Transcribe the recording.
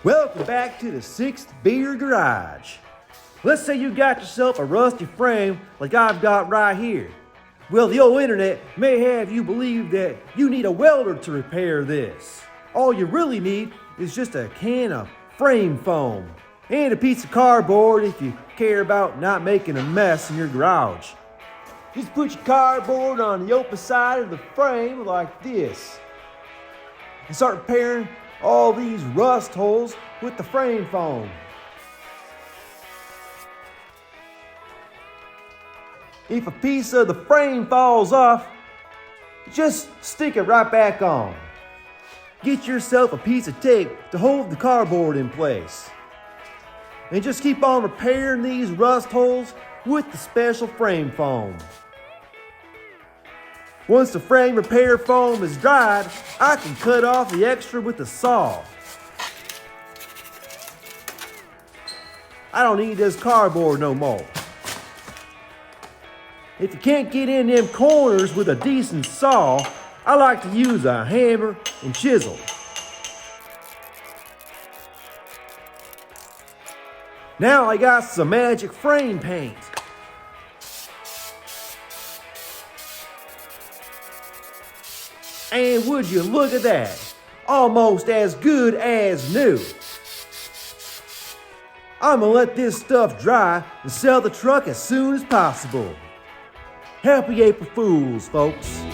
Welcome back to the Sixth Beer Garage. Let's say you got yourself a rusty frame like I've got right here. Well, the old internet may have you believe that you need a welder to repair this. All you really need is just a can of frame foam and a piece of cardboard if you care about not making a mess in your garage. Just put your cardboard on the open side of the frame like this and start repairing all these rust holes with the frame foam. If a piece of the frame falls off, just stick it right back on. Get yourself a piece of tape to hold the cardboard in place. And just keep on repairing these rust holes with the special frame foam. Once the frame repair foam is dried, I can cut off the extra with a saw. I don't need this cardboard no more. If you can't get in them corners with a decent saw, I like to use a hammer and chisel. Now I got some magic frame paint. And would you look at that? Almost as good as new. I'm gonna let this stuff dry and sell the truck as soon as possible. Happy April Fools, folks.